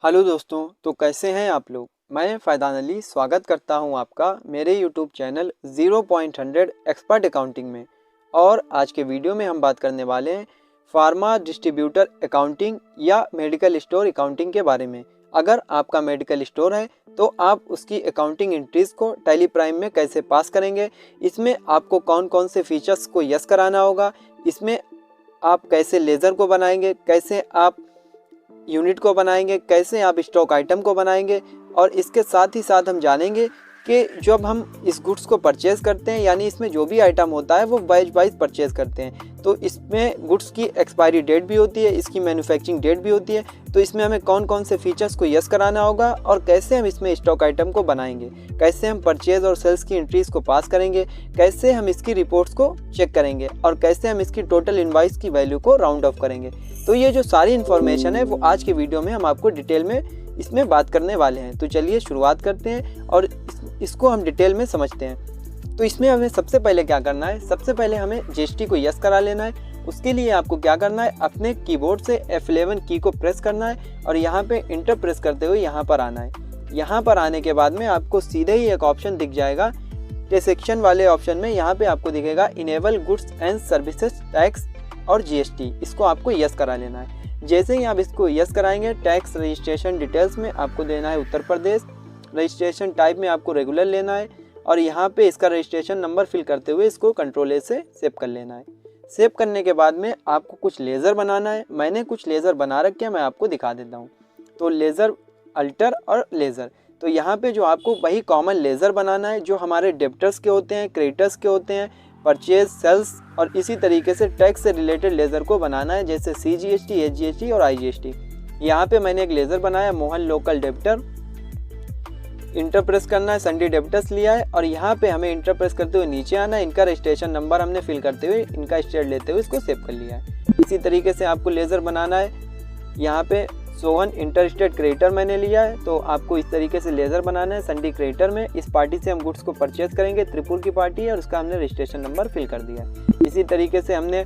Hello दोस्तों, तो कैसे हैं आप लोग। मैं फ़ैज़ान अली स्वागत करता हूं आपका मेरे यूट्यूब चैनल 0.100 एक्सपर्ट अकाउंटिंग में। और आज के वीडियो में हम बात करने वाले हैं फार्मा डिस्ट्रीब्यूटर अकाउंटिंग या मेडिकल स्टोर अकाउंटिंग के बारे में। अगर आपका मेडिकल स्टोर है तो आप उसकी अकाउंटिंग एंट्रीज़ को टैली प्राइम में कैसे पास करेंगे, इसमें आपको कौन कौन से फीचर्स को यस कराना होगा, इसमें आप कैसे लेज़र को बनाएंगे, कैसे आप यूनिट को बनाएंगे, कैसे आप स्टॉक आइटम को बनाएंगे। और इसके साथ ही साथ हम जानेंगे कि जब हम इस गुड्स को परचेज़ करते हैं, यानी इसमें जो भी आइटम होता है वो बैच वाइज परचेज़ करते हैं, तो इसमें गुड्स की एक्सपायरी डेट भी होती है, इसकी मैन्युफैक्चरिंग डेट भी होती है। तो इसमें हमें कौन कौन से फीचर्स को यस कराना होगा और कैसे हम इसमें स्टॉक आइटम को बनाएंगे, कैसे हम परचेज़ और सेल्स की एंट्रीज़ को पास करेंगे, कैसे हम इसकी रिपोर्ट्स को चेक करेंगे और कैसे हम इसकी टोटल इनवाइस की वैल्यू को राउंड ऑफ करेंगे। तो ये जो सारी इन्फॉर्मेशन है वो आज की वीडियो में हम आपको डिटेल में इसमें बात करने वाले हैं। तो चलिए शुरुआत करते हैं और इसको हम डिटेल में समझते हैं। तो इसमें हमें सबसे पहले क्या करना है, सबसे पहले हमें जीएसटी को यस करा लेना है। उसके लिए आपको क्या करना है, अपने कीबोर्ड से F11 की को प्रेस करना है और यहाँ पे इंटर प्रेस करते हुए यहाँ पर आना है। यहाँ पर आने के बाद में आपको सीधे ही एक ऑप्शन दिख जाएगा, सेक्शन वाले ऑप्शन में यहाँ पे आपको दिखेगा enable goods and services tax और जीएसटी, इसको आपको यस करा लेना है। जैसे ही आप इसको यस कराएंगे, टैक्स रजिस्ट्रेशन डिटेल्स में आपको देना है उत्तर प्रदेश, रजिस्ट्रेशन टाइप में आपको रेगुलर लेना है और यहाँ पे इसका रजिस्ट्रेशन नंबर फिल करते हुए इसको कंट्रोल ए से सेव कर लेना है। सेव करने के बाद में आपको कुछ लेज़र बनाना है। मैंने कुछ लेज़र बना रखे हैं, मैं आपको दिखा देता हूँ। तो लेज़र, अल्टर और लेज़र, तो यहाँ पे जो आपको वही कॉमन लेज़र बनाना है जो हमारे डेब्टर्स के होते हैं, क्रेडिटर्स के होते हैं, परचेज, सेल्स और इसी तरीके से टैक्स से रिलेटेड लेज़र को बनाना है, जैसे CGST, SGST और IGST। यहाँ पे मैंने एक लेज़र बनाया Mohan local debtor, enter press करना है, संडे डेब्टर्स लिया है और यहाँ पे हमें इंटर प्रेस करते हुए नीचे आना है। इनका रजिस्ट्रेशन नंबर हमने फिल करते हुए, इनका स्टेट लेते हुए इसको सेव कर लिया है। इसी तरीके से आपको लेज़र बनाना है। यहाँ पे सोहन इंटर स्टेट क्रेडिटर मैंने लिया है, तो आपको इस तरीके से लेज़र बनाना है। संडी क्रेडिटर में इस पार्टी से हम गुड्स को परचेज करेंगे, त्रिपुर की पार्टी है और उसका हमने रजिस्ट्रेशन नंबर फिल कर दिया है। इसी तरीके से हमने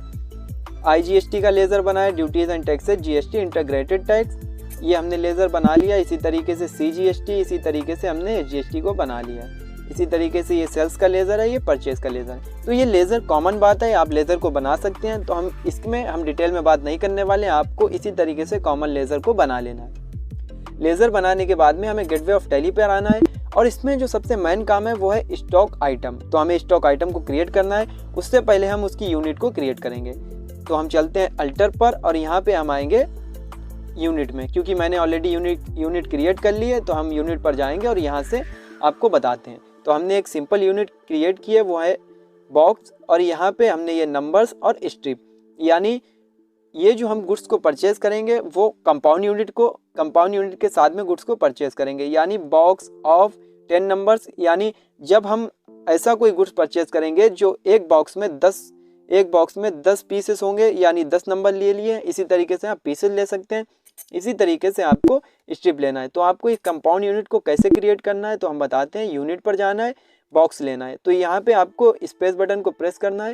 IGST का लेज़र बनाया, duties and taxes, GST integrated tax, ये हमने लेज़र बना लिया। इसी तरीके से CGST, इसी तरीके से हमने SGST को बना लिया। इसी तरीके से ये सेल्स का लेज़र है, ये परचेज़ का लेज़र है। तो ये लेज़र कॉमन बात है, आप लेज़र को बना सकते हैं। तो हम इसमें हम डिटेल में बात नहीं करने वाले हैं, आपको इसी तरीके से कॉमन लेज़र को बना लेना है। लेज़र बनाने के बाद में हमें गेटवे ऑफ टैली पर आना है और इसमें जो सबसे मेन काम है वो है स्टॉक आइटम। तो हमें स्टॉक आइटम को क्रिएट करना है, उससे पहले हम उसकी यूनिट को क्रिएट करेंगे। तो हम चलते हैं अल्टर पर और यहाँ पे हम आएंगे यूनिट में, क्योंकि मैंने ऑलरेडी यूनिट क्रिएट कर ली है। तो हम यूनिट पर जाएंगे और यहाँ से आपको बताते हैं। तो हमने एक सिंपल यूनिट क्रिएट की है, वो है बॉक्स, और यहाँ पे हमने ये नंबर्स और स्ट्रिप, यानी ये जो हम गुड्स को परचेज करेंगे वो कंपाउंड यूनिट के साथ में गुड्स को परचेज करेंगे, यानी बॉक्स ऑफ 10 नंबर्स। यानी जब हम ऐसा कोई गुड्स परचेज करेंगे जो एक बॉक्स में 10 पीसेस होंगे, यानी 10 नंबर ले लिए। इसी तरीके से आप पीसेस ले सकते हैं। इसी तरीके से आपको स्ट्रिप लेना है। तो आपको एक कंपाउंड यूनिट को कैसे क्रिएट करना है, तो हम बताते हैं। यूनिट पर जाना है, बॉक्स लेना है, तो यहाँ पे आपको स्पेस बटन को प्रेस करना है,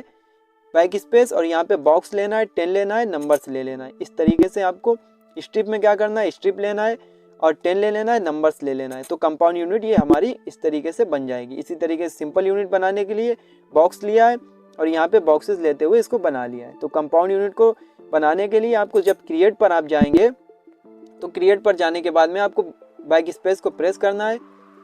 बैक स्पेस, और यहाँ पे बॉक्स लेना है, 10 लेना है, नंबर्स ले लेना है। इस तरीके से आपको स्ट्रिप में क्या करना है, स्ट्रिप लेना है और 10 ले लेना है, नंबर्स ले लेना है। तो कंपाउंड यूनिट ये हमारी इस तरीके से बन जाएगी। इसी तरीके से सिंपल यूनिट बनाने के लिए बॉक्स लिया है और यहाँ पे बॉक्सेस लेते हुए इसको बना लिया है। तो कंपाउंड यूनिट को बनाने के लिए आपको जब क्रिएट पर आप जाएंगे, तो क्रिएट पर जाने के बाद में आपको बैक स्पेस को प्रेस करना है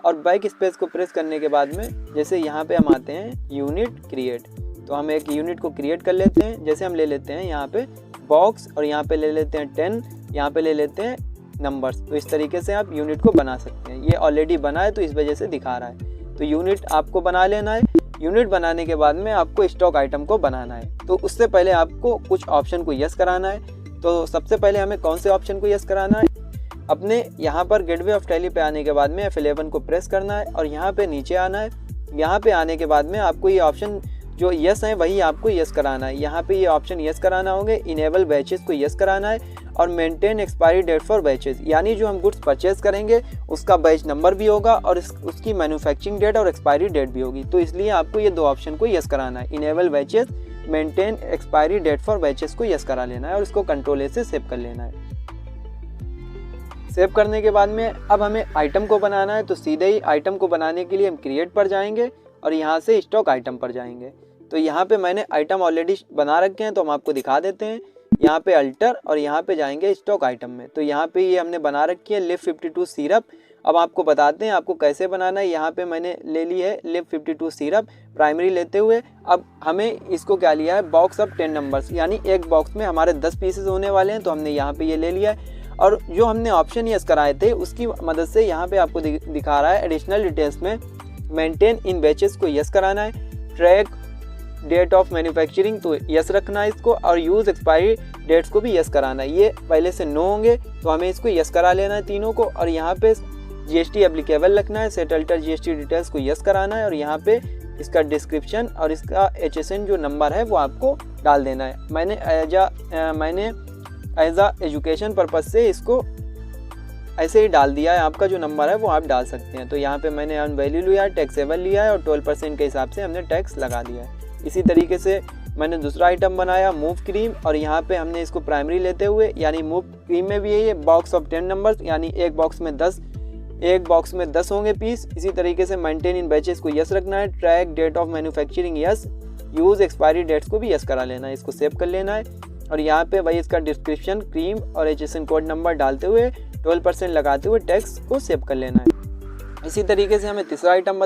और बैक स्पेस को प्रेस करने के बाद में जैसे यहाँ पे हम आते हैं यूनिट क्रिएट, तो हम एक यूनिट को क्रिएट कर लेते हैं। जैसे हम ले लेते हैं यहाँ पे बॉक्स और यहाँ पे ले लेते हैं 10, यहाँ पे ले लेते हैं नंबर्स। तो इस तरीके से आप यूनिट को बना सकते हैं। ये ऑलरेडी बना है तो इस वजह से दिखा रहा है। तो यूनिट आपको बना लेना है। यूनिट बनाने के बाद में आपको स्टॉक आइटम को बनाना है। तो उससे पहले आपको कुछ ऑप्शन को यस कराना है। तो सबसे पहले हमें कौन से ऑप्शन को यस कराना है, अपने यहाँ पर गेटवे ऑफ टैली पे आने के बाद में F11 को प्रेस करना है और यहाँ पे नीचे आना है। यहाँ पे आने के बाद में आपको ये ऑप्शन जो यस है वही आपको यस कराना है। यहाँ पे ये ऑप्शन यस कराना होंगे। इनेबल बैचेस को यस कराना है और maintain expiry date for batches, यानी जो हम गुड्स परचेज करेंगे उसका बैच नंबर भी होगा और उसकी मैन्युफैक्चरिंग डेट और एक्सपायरी डेट भी होगी। तो इसलिए आपको ये दो ऑप्शन को यस कराना है। Enable batches, maintain expiry date for batches को यस करा लेना है और इसको कंट्रोल ए से सेव कर लेना है। सेव करने के बाद में अब हमें आइटम को बनाना है, तो सीधे ही आइटम को बनाने के लिए हम क्रिएट पर जाएंगे और यहाँ से स्टॉक आइटम पर जाएंगे। तो यहाँ पे मैंने आइटम ऑलरेडी बना रखे हैं, तो हम आपको दिखा देते हैं। यहाँ पे अल्टर और यहाँ पे जाएंगे स्टॉक आइटम में। तो यहाँ पे ये हमने बना रखी है लिव 52 सिरप। अब आपको बताते हैं आपको कैसे बनाना है। यहाँ पे मैंने ले ली है लिव 52 सिरप प्राइमरी लेते हुए। अब हमें इसको क्या लिया है, बॉक्स ऑफ 10 नंबर्स, यानी एक बॉक्स में हमारे 10 पीसेस होने वाले हैं, तो हमने यहाँ पे ये ले लिया है। और जो हमने ऑप्शन यस कराए थे उसकी मदद से यहाँ पे आपको दिखा रहा है एडिशनल डिटेल्स में मेंटेन इन बैचेस को यस कराना है, ट्रैक डेट ऑफ मैन्युफैक्चरिंग तो यस रखना है इसको, और यूज़ एक्सपायरी डेट्स को भी यस कराना है। ये पहले से नो होंगे तो हमें इसको यस करा लेना है तीनों को। और यहाँ पे जीएसटी एप्लीकेबल रखना है, सेट अल्टर जीएसटी डिटेल्स को यस कराना है, और यहाँ पे इसका डिस्क्रिप्शन और इसका HSN जो नंबर है वो आपको डाल देना है। मैंने एज आ एजुकेशन पर्पज़ से इसको ऐसे ही डाल दिया है। आपका जो नंबर है वो आप डाल सकते हैं। तो यहाँ पे मैंने अर्न वैल्यू लिया है, टैक्सेबल लिया है और 12% के हिसाब से हमने टैक्स लगा दिया है। इसी तरीके से मैंने दूसरा आइटम बनाया मूव क्रीम, और यहाँ पे हमने इसको प्राइमरी लेते हुए, यानी मूव क्रीम में भी है ये बॉक्स ऑफ 10 नंबर्स, यानी एक बॉक्स में 10 होंगे पीस। इसी तरीके से मेंटेन इन बैचेस को यस रखना है, track date of manufacturing yes, use expiry dates को भी यस करा लेना है, इसको सेव कर लेना है। और यहाँ पे वही इसका डिस्क्रिप्शन क्रीम और HSN कोड नंबर डालते हुए 12% लगाते हुए टैक्स को सेव कर लेना है। इसी तरीके से हमें तीसरा आइटम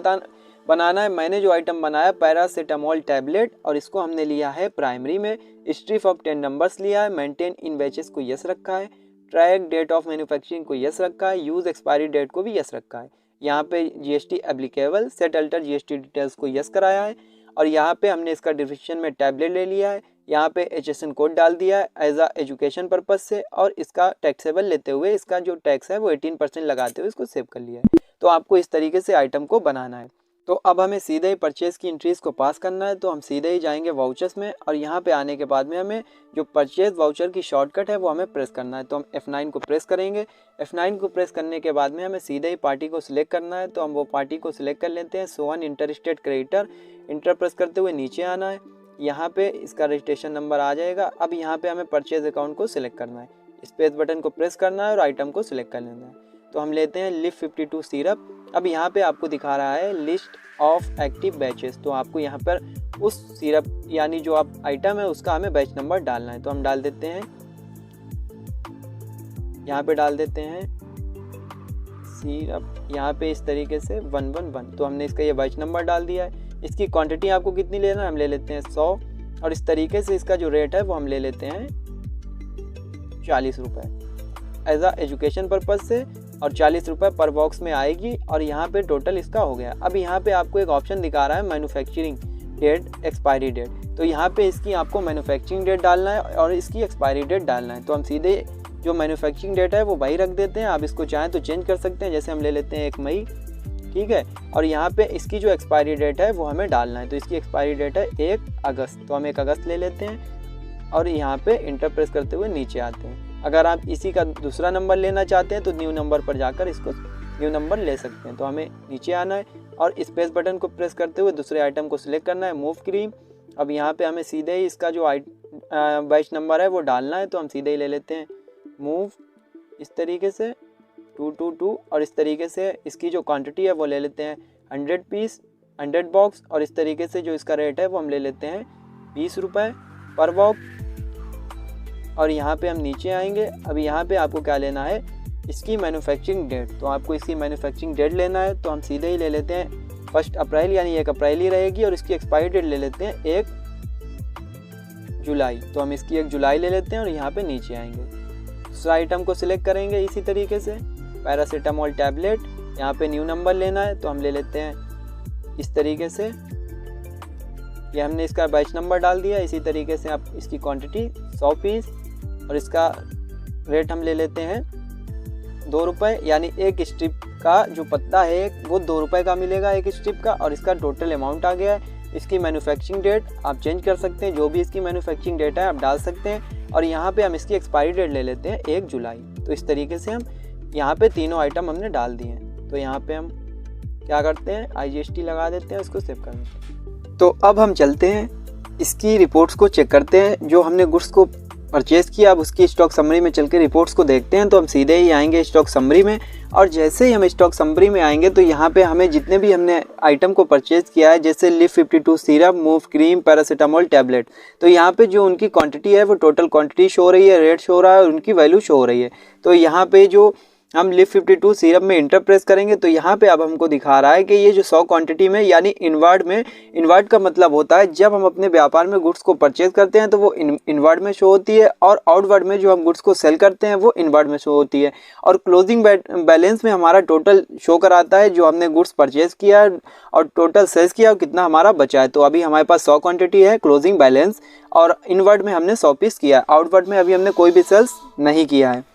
बनाना है। मैंने जो आइटम बनाया पैरासीटामोल टैबलेट, और इसको हमने लिया है प्राइमरी में, स्ट्रिप ऑफ 10 नंबर्स लिया है, मेंटेन इन बैचेस को यस रखा है, ट्रैक डेट ऑफ मैन्युफैक्चरिंग को यस रखा है, यूज़ एक्सपायरी डेट को भी यस रखा है। यहाँ पे GST applicable, set alter GST details को यस कराया है, और यहाँ पे हमने इसका डिस्क्रिप्शन में टैबलेट ले लिया है, यहाँ पे HSN कोड डाल दिया है एज आ एजुकेशन पर्पज़ से, और इसका टैक्सेबल लेते हुए इसका जो टैक्स है वो 18% लगाते हुए इसको सेव कर लिया है। तो आपको इस तरीके से आइटम को बनाना है। तो अब हमें सीधे ही परचेज़ की एंट्रीज़ को पास करना है। तो हम सीधे ही जाएंगे वाउचर्स में, और यहाँ पे आने के बाद में हमें जो परचेज़ वाउचर की शॉर्टकट है वो हमें प्रेस करना है। तो हम F9 को प्रेस करेंगे। F9 को प्रेस करने के बाद में हमें सीधे ही पार्टी को सिलेक्ट करना है। तो हम वो पार्टी को सिलेक्ट कर लेते हैं, सोवन inter state creditor. Enter press करते हुए नीचे आना है, यहाँ पे इसका रजिस्ट्रेशन नंबर आ जाएगा। अब यहाँ पे हमें परचेज़ अकाउंट को सिलेक्ट करना है, स्पेस बटन को प्रेस करना है और आइटम को सिलेक्ट कर लेना है। तो हम लेते हैं लिव 52 सिरप। अब यहाँ पे आपको दिखा रहा है लिस्ट ऑफ एक्टिव बैचेस, तो आपको यहाँ पर उस सिरप यानी जो आप आइटम है उसका हमें बैच नंबर डालना है। तो हम डाल देते हैं, यहाँ पे डाल देते हैं सिरप, यहाँ पे इस तरीके से 111। तो हमने इसका ये बैच नंबर डाल दिया है। इसकी क्वांटिटी आपको कितनी लेना है, हम ले लेते हैं 100, और इस तरीके से इसका जो रेट है वो हम ले लेते हैं 40 रुपये एज आ एजुकेशन पर्पज़ से, और 40 रुपये पर बॉक्स में आएगी। और यहाँ पे टोटल इसका हो गया। अब यहाँ पे आपको एक ऑप्शन दिखा रहा है मैन्युफैक्चरिंग डेट, एक्सपायरी डेट। तो यहाँ पे इसकी आपको मैन्युफैक्चरिंग डेट डालना है और इसकी एक्सपायरी डेट डालना है। तो हम सीधे जो मैन्युफैक्चरिंग डेट है वो वही रख देते हैं। आप इसको चाहें तो चेंज कर सकते हैं, जैसे हम ले लेते हैं 1 मई, ठीक है। और यहाँ पे इसकी जो एक्सपायरी डेट है वो हमें डालना है। तो इसकी एक्सपायरी डेट है 1 अगस्त, तो हम 1 अगस्त ले लेते हैं और यहाँ पे इंटर प्रेस करते हुए नीचे आते हैं। अगर आप इसी का दूसरा नंबर लेना चाहते हैं तो न्यू नंबर पर जाकर इसको न्यू नंबर ले सकते हैं। तो हमें नीचे आना है और स्पेस बटन को प्रेस करते हुए दूसरे आइटम को सिलेक्ट करना है, मूव क्रीम। अब यहाँ पे हमें सीधे ही इसका जो बैच नंबर है वो डालना है। तो हम सीधे ही ले लेते हैं मूव, इस तरीके से 222, और इस तरीके से इसकी जो क्वांटिटी है वो ले लेते हैं 100 पीस, 100 बॉक्स, और इस तरीके से जो इसका रेट है वो हम ले लेते हैं 20 रुपये पर बॉक्स। और यहाँ पे हम नीचे आएंगे। अब यहाँ पे आपको क्या लेना है, इसकी मैन्युफैक्चरिंग डेट। तो आपको इसकी मैन्युफैक्चरिंग डेट लेना है। तो हम सीधे ही ले लेते हैं 1 अप्रैल, यानी 1 अप्रैल ही रहेगी, और इसकी एक्सपायरी डेट ले लेते हैं 1 जुलाई। तो हम इसकी 1 जुलाई ले लेते हैं और यहाँ पे नीचे आएंगे, दूसरा आइटम को सिलेक्ट करेंगे इसी तरीके से, पैरासीटामोल टैबलेट। यहाँ पे न्यू नंबर लेना है तो हम ले लेते हैं इस तरीके से, ये हमने इसका बैच नंबर डाल दिया। इसी तरीके से आप इसकी क्वांटिटी 100 पीस, और इसका रेट हम ले लेते हैं 2 रुपये, यानी एक स्ट्रिप का जो पत्ता है वो 2 रुपये का मिलेगा एक स्ट्रिप का, और इसका टोटल अमाउंट आ गया है। इसकी मैन्युफैक्चरिंग डेट आप चेंज कर सकते हैं, जो भी इसकी मैन्युफैक्चरिंग डेट है आप डाल सकते हैं। और यहाँ पे हम इसकी एक्सपायरी डेट ले लेते हैं 1 जुलाई। तो इस तरीके से हम यहाँ पे तीनों आइटम हमने डाल दिए हैं। तो यहाँ पे हम क्या करते हैं, IGST लगा देते हैं, इसको सेव कर देते हैं। तो अब हम चलते हैं इसकी रिपोर्ट्स को चेक करते हैं। जो हमने गुड्स को परचेज़ किया। अब उसकी स्टॉक समरी में चल के रिपोर्ट्स को देखते हैं। तो हम सीधे ही आएंगे स्टॉक समरी में, और जैसे ही हम स्टॉक समरी में आएंगे तो यहाँ पे हमें जितने भी हमने आइटम को परचेज़ किया है, जैसे live 52 syrup, move cream, paracetamol tablet, तो यहाँ पे जो उनकी क्वांटिटी है वो टोटल क्वांटिटी शो हो रही है, रेट शो हो रहा है और उनकी वैल्यू शो हो रही है। तो यहाँ पे जो हम लिव 52 सिरप में इंटर प्रेस करेंगे तो यहाँ पे अब हमको दिखा रहा है कि ये जो 100 क्वांटिटी में, यानी इनवर्ड में, इनवर्ड का मतलब होता है जब हम अपने व्यापार में गुड्स को परचेज करते हैं तो वो इनवर्ड में शो होती है, और आउटवर्ड में जो हम गुड्स को सेल करते हैं वो इनवर्ड में शो होती है। और क्लोजिंग बैलेंस में हमारा टोटल शो कराता है जो हमने गुड्स परचेज किया और टोटल सेल्स किया और कितना हमारा बचा है। तो अभी हमारे पास 100 क्वान्टिटी है क्लोजिंग बैलेंस, और इनवर्ड में हमने 100 पीस किया, आउटवर्ड में अभी हमने कोई भी सेल्स नहीं किया है।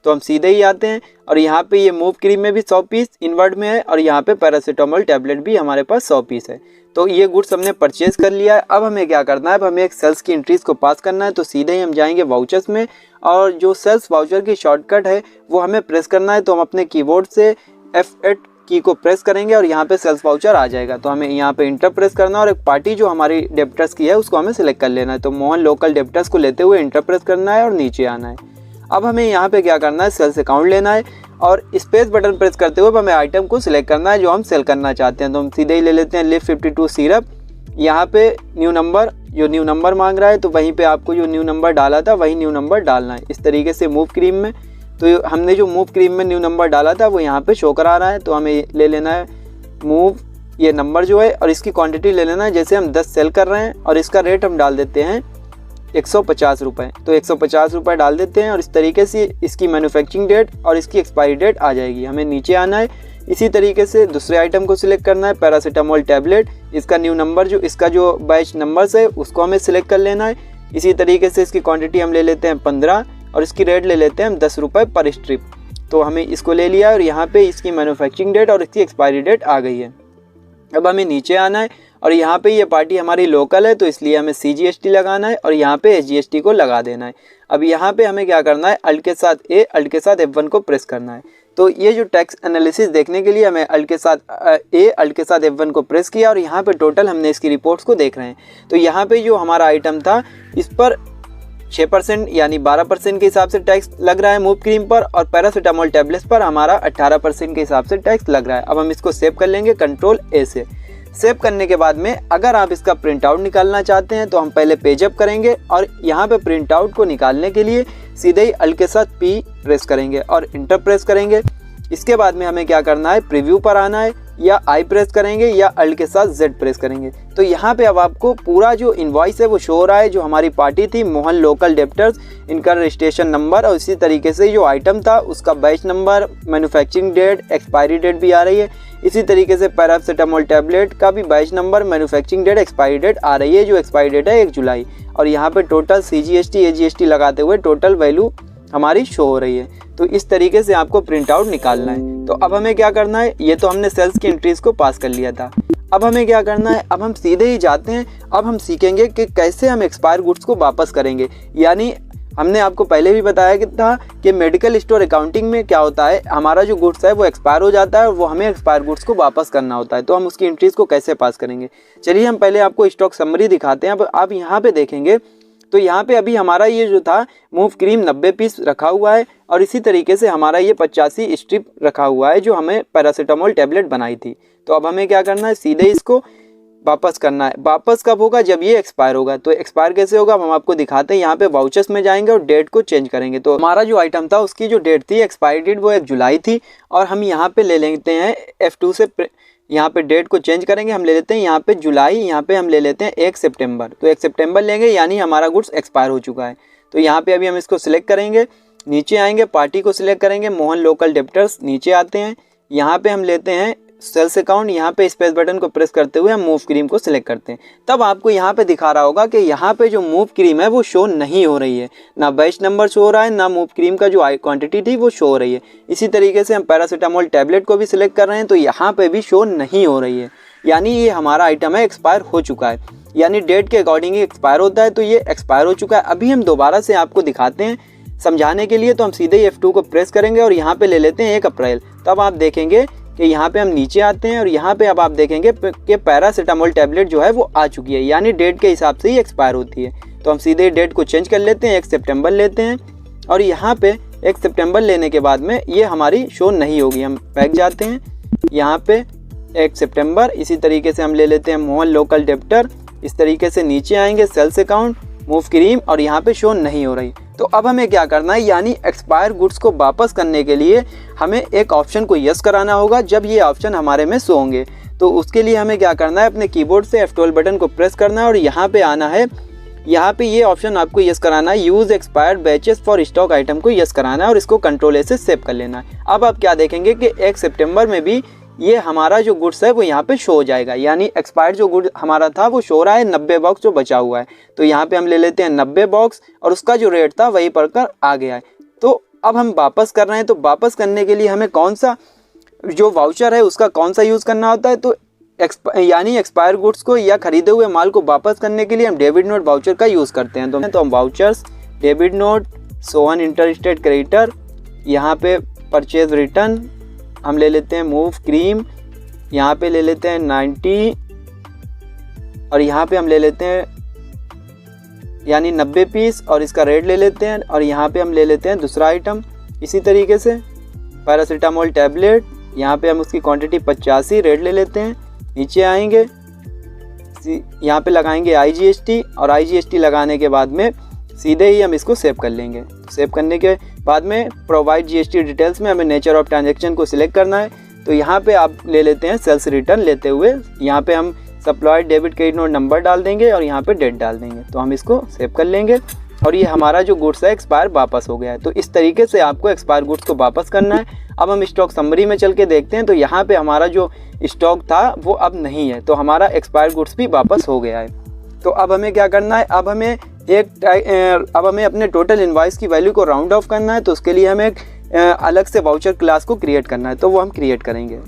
तो हम सीधे ही आते हैं और यहाँ पे ये मूव क्रीम में भी 100 पीस इनवर्ड में है, और यहाँ पे पैरासीटामोल टैबलेट भी हमारे पास 100 पीस है। तो ये गुड्स हमने परचेज कर लिया है। अब हमें क्या करना है, अब हमें एक सेल्स की एंट्रीज को पास करना है। तो सीधे ही हम जाएंगे वाउचर्स में, और जो सेल्स वाउचर की शॉर्टकट है वो हमें प्रेस करना है। तो हम अपने कीबोर्ड से F8 की को प्रेस करेंगे और यहाँ पे सेल्स वाउचर आ जाएगा। तो हमें यहाँ पे इंटर प्रेस करना है और एक पार्टी जो हमारी डेप्टर्स की है उसको हमें सिलेक्ट कर लेना है। तो मोहन लोकल डेप्टर्स को लेते हुए इंटर प्रेस करना है और नीचे आना है। अब हमें यहाँ पे क्या करना है, सेल्स अकाउंट लेना है और स्पेस बटन प्रेस करते हुए हमें आइटम को सिलेक्ट करना है जो हम सेल करना चाहते हैं। तो हम सीधे ही ले लेते हैं लिव 52 सिरप। यहाँ पे न्यू नंबर, जो न्यू नंबर मांग रहा है तो वहीं पे आपको जो न्यू नंबर डाला था वही न्यू नंबर डालना है। इस तरीके से मूव क्रीम में, तो हमने जो मूव क्रीम में न्यू नंबर डाला था वो यहाँ पे शो करा रहा है। तो हमें ले लेना है मूव ये नंबर जो है, और इसकी क्वांटिटी ले लेना है। जैसे हम 10 सेल कर रहे हैं और इसका रेट हम डाल देते हैं 150 रुपये। तो 150 रुपये डाल देते हैं और इस तरीके से इसकी मैन्युफैक्चरिंग डेट और इसकी एक्सपायरी डेट आ जाएगी। हमें नीचे आना है, इसी तरीके से दूसरे आइटम को सिलेक्ट करना है, पैरासीटामोल टैबलेट। इसका न्यू नंबर जो इसका जो बैच नंबर्स है उसको हमें सिलेक्ट कर लेना है। इसी तरीके से इसकी क्वांटिटी हम ले लेते हैं 15 और इसकी रेट ले लेते हैं हम 10 रुपये पर स्ट्रिप। तो हमें इसको ले लिया और यहाँ पे इसकी मैन्युफैक्चरिंग डेट और इसकी एक्सपायरी डेट आ गई है। अब हमें नीचे आना है और यहाँ पे ये पार्टी हमारी लोकल है तो इसलिए हमें CGST लगाना है और यहाँ पे SGST को लगा देना है। अब यहाँ पे हमें क्या करना है, अल्ट के साथ A, अल्ट के साथ F1 को प्रेस करना है। तो ये जो टैक्स एनालिसिस देखने के लिए हमें अल्ट के साथ A, अल्ट के साथ F1 को प्रेस किया और यहाँ पे टोटल हमने इसकी रिपोर्ट्स को देख रहे हैं। तो यहाँ पे जो हमारा आइटम था इस पर 6% यानी 12% के हिसाब से टैक्स लग रहा है मूव क्रीम पर, और पैरासीटामोल टैबलेट्स पर हमारा 18% के हिसाब से टैक्स लग रहा है। अब हम इसको सेव कर लेंगे कंट्रोल A से। सेव करने के बाद में अगर आप इसका प्रिंट आउट निकालना चाहते हैं तो हम पहले पेज अप करेंगे और यहाँ पे प्रिंट आउट को निकालने के लिए सीधे ही अल्ट के साथ P प्रेस करेंगे और इंटर प्रेस करेंगे। इसके बाद में हमें क्या करना है, प्रीव्यू पर आना है या I प्रेस करेंगे या अल्ट के साथ Z प्रेस करेंगे। तो यहाँ पे अब आपको पूरा जो इनवॉइस है वो शो हो रहा है, जो हमारी पार्टी थी मोहन लोकल डेप्टर्स, इनका रजिस्ट्रेशन नंबर और इसी तरीके से जो आइटम था उसका batch number, manufacturing date, expiry date भी आ रही है। इसी तरीके से पैरासीटामोल टैबलेट का भी batch number, manufacturing date, expiry date आ रही है, जो एक्सपायरी डेट है 1 जुलाई। और यहाँ पे टोटल CGST AGST लगाते हुए टोटल वैल्यू हमारी शो हो रही है। तो इस तरीके से आपको प्रिंट आउट निकालना है। तो अब हमें क्या करना है, ये तो हमने सेल्स की एंट्रीज को पास कर लिया था। अब हमें क्या करना है, अब हम सीधे ही जाते हैं। अब हम सीखेंगे कि कैसे हम एक्सपायर गुड्स को वापस करेंगे। यानी हमने आपको पहले भी बताया कि था कि मेडिकल स्टोर अकाउंटिंग में क्या होता है, हमारा जो गुड्स है वो एक्सपायर हो जाता है और वो हमें एक्सपायर गुड्स को वापस करना होता है। तो हम उसकी एंट्रीज को कैसे पास करेंगे, चलिए हम पहले आपको स्टॉक समरी दिखाते हैं। अब आप यहाँ पे देखेंगे तो यहाँ पे अभी हमारा ये जो था मूव क्रीम 90 पीस रखा हुआ है और इसी तरीके से हमारा ये 85 स्ट्रिप रखा हुआ है जो हमें पैरासीटामोल टैबलेट बनाई थी। तो अब हमें क्या करना है, सीधे इसको वापस करना है। वापस कब होगा, जब ये एक्सपायर होगा। तो एक्सपायर कैसे होगा हम आपको दिखाते हैं। यहाँ पे वाउचर्स में जाएंगे और डेट को चेंज करेंगे। तो हमारा जो आइटम था उसकी जो डेट थी एक्सपायरी डेट वो 1 जुलाई थी, और हम यहाँ पे ले लेते हैं F2 से यहाँ पे डेट को चेंज करेंगे। हम ले लेते हैं यहाँ पे जुलाई, यहाँ पे हम ले लेते हैं 1 सितंबर। तो 1 सितंबर लेंगे यानी हमारा गुड्स एक्सपायर हो चुका है। तो यहाँ पे अभी हम इसको सिलेक्ट करेंगे, नीचे आएंगे, पार्टी को सिलेक्ट करेंगे, मोहन लोकल डेप्टर्स, नीचे आते हैं, यहाँ पे हम लेते हैं सेल्स अकाउंट, यहाँ पे स्पेस बटन को प्रेस करते हुए हम मूव क्रीम को सिलेक्ट करते हैं। तब आपको यहाँ पे दिखा रहा होगा कि यहाँ पे जो मूव क्रीम है वो शो नहीं हो रही है, ना बैच नंबर शो हो रहा है, ना मूव क्रीम का जो क्वांटिटी थी वो शो हो रही है। इसी तरीके से हम पैरासीटामोल टैबलेट को भी सिलेक्ट कर रहे हैं तो यहाँ पे भी शो नहीं हो रही है, यानी ये हमारा आइटम है एक्सपायर हो चुका है, यानी डेट के अकॉर्डिंग ही एक्सपायर होता है। तो ये एक्सपायर हो चुका है। अभी हम दोबारा से आपको दिखाते हैं समझाने के लिए। तो हम सीधे ही F2 को प्रेस करेंगे और यहाँ पे ले लेते हैं 1 अप्रैल। तब आप देखेंगे कि यहाँ पे हम नीचे आते हैं और यहाँ पे अब आप देखेंगे कि पैरासीटामोल टैबलेट जो है वो आ चुकी है, यानी डेट के हिसाब से ही एक्सपायर होती है। तो हम सीधे डेट को चेंज कर लेते हैं, 1 सितंबर लेते हैं और यहाँ पे 1 सितंबर लेने के बाद में ये हमारी शो नहीं होगी। हम बैक जाते हैं, यहाँ पे 1 सितंबर, इसी तरीके से हम ले लेते हैं मोहन लोकल डेप्टर, इस तरीके से नीचे आएंगे सेल्स अकाउंट, मूव क्रीम और यहाँ पे शो नहीं हो रही। तो अब हमें क्या करना है, यानी एक्सपायर गुड्स को वापस करने के लिए हमें एक ऑप्शन को यस कराना होगा जब ये ऑप्शन हमारे में शो होंगे। तो उसके लिए हमें क्या करना है, अपने कीबोर्ड से F12 बटन को प्रेस करना है और यहाँ पे आना है, यहाँ पे ये ऑप्शन आपको यस कराना है, use expired batches for stock item को यस कराना है और इसको कंट्रोल से सेव कर लेना है। अब आप क्या देखेंगे कि 1 सितंबर में भी ये हमारा जो गुड्स है वो यहाँ पे शो हो जाएगा, यानी एक्सपायर्ड जो गुड हमारा था वो शो रहा है 90 बॉक्स जो बचा हुआ है। तो यहाँ पे हम ले लेते हैं 90 बॉक्स और उसका जो रेट था वही पढ़कर आ गया है। तो अब हम वापस कर रहे हैं, तो वापस करने के लिए हमें कौन सा जो वाउचर है उसका कौन सा यूज़ करना होता है, तो यानी एक्सपायर गुड्स को या खरीदे हुए माल को वापस करने के लिए हम डेबिट नोट वाउचर का यूज़ करते हैं। तो हम vouchers, debit note, Sohan interstate creditor, यहाँ पे परचेज रिटर्न हम ले लेते हैं, मूव क्रीम यहाँ पे ले लेते हैं 90 और यहाँ पे हम ले लेते हैं यानी 90 पीस और इसका रेट ले लेते हैं और यहाँ पे हम ले लेते हैं दूसरा आइटम। इसी तरीके से पैरासीटामोल टैबलेट, यहाँ पे हम उसकी क्वांटिटी 85, रेट ले लेते हैं। नीचे आएंगे, यहाँ पे लगाएंगे IGST और IGST लगाने के बाद में सीधे ही हम इसको सेव कर लेंगे। सेव करने के बाद में प्रोवाइड GST डिटेल्स में हमें नेचर ऑफ ट्रांजैक्शन को सिलेक्ट करना है। तो यहाँ पे आप ले लेते हैं सेल्स रिटर्न लेते हुए, यहाँ पे हम supplied debit credit note number डाल देंगे और यहाँ पे डेट डाल देंगे। तो हम इसको सेव कर लेंगे और ये हमारा जो गुड्स है एक्सपायर वापस हो गया है। तो इस तरीके से आपको एक्सपायर गुड्स को वापस करना है। अब हम स्टॉक समरी में चल के देखते हैं, तो यहाँ पे हमारा जो स्टॉक था वो अब नहीं है, तो हमारा एक्सपायर गुड्स भी वापस हो गया है। तो अब हमें क्या करना है, अब हमें अपने टोटल इनवॉइस की वैल्यू को राउंड ऑफ करना है। तो उसके लिए हमें एक अलग से वाउचर क्लास को क्रिएट करना है, तो वो हम क्रिएट करेंगे।